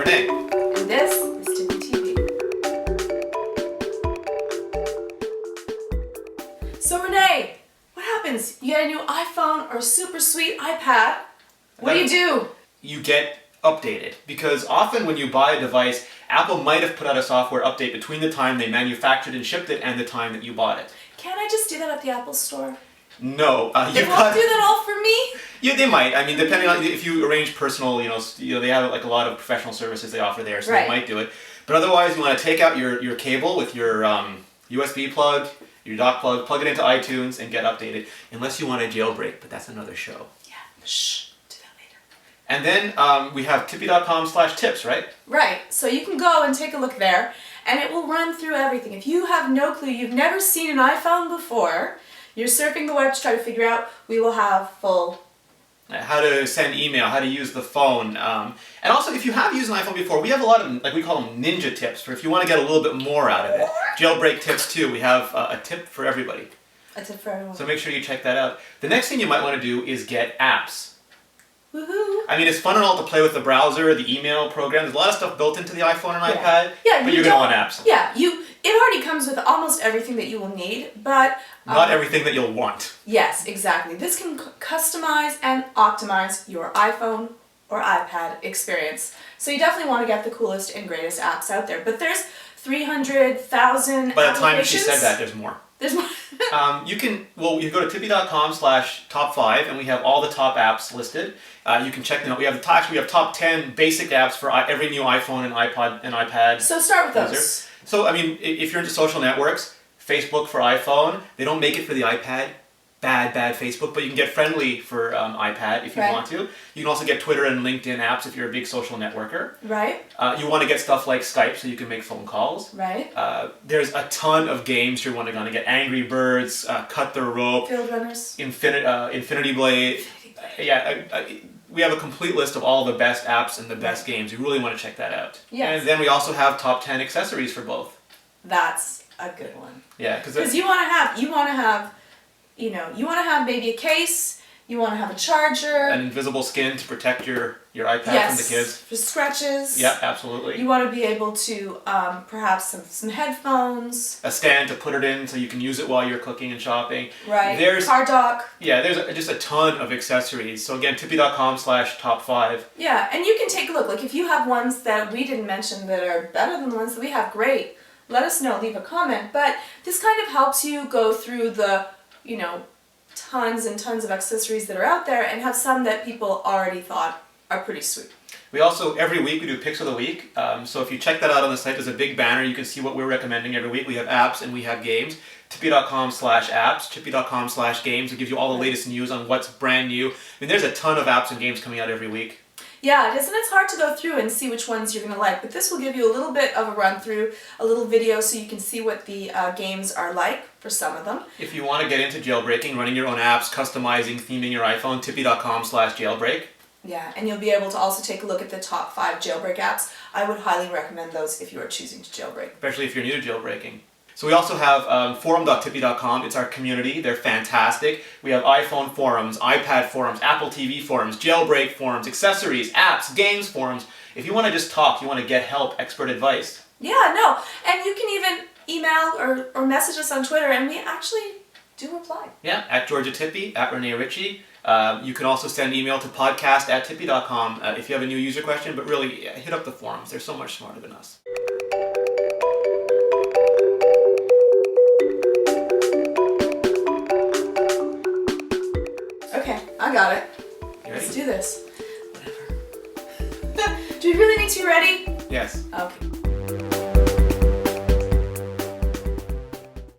Renee. And this is TiPb TV. So Renee, what happens? You get a new iPhone or a super sweet iPad. What do? You get updated, because often when you buy a device, Apple might have put out a software update between the time they manufactured and shipped it and the time that you bought it. Can't I just do that at the Apple store? No, They won't do that all for me? Yeah, they might. I mean, depending on if you arrange personal, they have like a lot of professional services they offer there, so Right. they might do it. But otherwise, you want to take out your cable with your USB plug, your dock plug it into iTunes, and get updated. Unless you want a jailbreak, but that's another show. Yeah, shh, do that later. And then we have TiPb.com/tips, right? Right, so you can go and take a look there, and it will run through everything. If you have no clue, you've never seen an iPhone before, you're surfing the web to try to figure out, we will have full... How to send email, how to use the phone. And also, if you have used an iPhone before, we have a lot of, like we call them ninja tips, for if you want to get a little bit more out of it. Jailbreak tips too, we have a tip for everybody. A tip for everyone. So make sure you check that out. The next thing you might want to do is get apps. Woohoo! I mean, it's fun and all to play with the browser, the email program. There's a lot of stuff built into the iPhone and iPad, Yeah, but you're going to want apps. Yeah, it already comes with almost everything that you will need, but... Not everything that you'll want. Yes, exactly. This can customize and optimize your iPhone or iPad experience. So you definitely want to get the coolest and greatest apps out there. But there's 300,000 By the time she applications. said that, there's more. There's more. You go to TiPb.com/top5, and we have all the top apps listed. You can check them out. We have top 10 basic apps for every new iPhone and iPad. So start with user. those. So, I mean, if you're into social networks, Facebook for iPhone, they don't make it for the iPad. Bad Facebook, but you can get Friendly for iPad if you want to. You can also get Twitter and LinkedIn apps if you're a big social networker. Right. You want to get stuff like Skype so you can make phone calls. Right. There's a ton of games you're going to get. Angry Birds, Cut the Rope, Field Runners, Infinity Blade. Yeah, we have a complete list of all the best apps and the best games. You really want to check that out. Yes. And then we also have top 10 accessories for both. That's a good one. Yeah, because you want to have maybe a case. You want to have a charger. An invisible skin to protect your iPad from the kids. For scratches. Yeah, absolutely. You want to be able to perhaps some headphones. A stand to put it in so you can use it while you're cooking and shopping. Right. There's car dock. Yeah, there's just a ton of accessories. So again, TiPb.com/top5. Yeah, and you can take a look. Like if you have ones that we didn't mention that are better than the ones that we have, great. Let us know. Leave a comment. But this kind of helps you go through the, tons and tons of accessories that are out there and have some that people already thought are pretty sweet. We also, every week, we do Picks of the Week. So if you check that out on the site, there's a big banner. You can see what we're recommending every week. We have apps and we have games. TiPb.com/apps, TiPb.com/games. It gives you all the latest news on what's brand new. I mean, there's a ton of apps and games coming out every week. Yeah, it is, and it's hard to go through and see which ones you're going to like, but this will give you a little bit of a run through, a little video so you can see what the games are like for some of them. If you want to get into jailbreaking, running your own apps, customizing, theming your iPhone, TiPb.com/jailbreak. Yeah, and you'll be able to also take a look at the top 5 jailbreak apps. I would highly recommend those if you are choosing to jailbreak. Especially if you're new to jailbreaking. So we also have forum.tippy.com. It's our community. They're fantastic. We have iPhone forums, iPad forums, Apple TV forums, jailbreak forums, accessories, apps, games forums. If you want to just talk, you want to get help, expert advice. Yeah, no. And you can even email or message us on Twitter, and we actually do reply. Yeah, at Georgia Tippy, at Renee Ritchie. You can also send email to podcast@tippy.com if you have a new user question, but really hit up the forums. They're so much smarter than us. Okay, I got it. You ready? Let's do this. Whatever. Do we really need to be ready? Yes. Okay.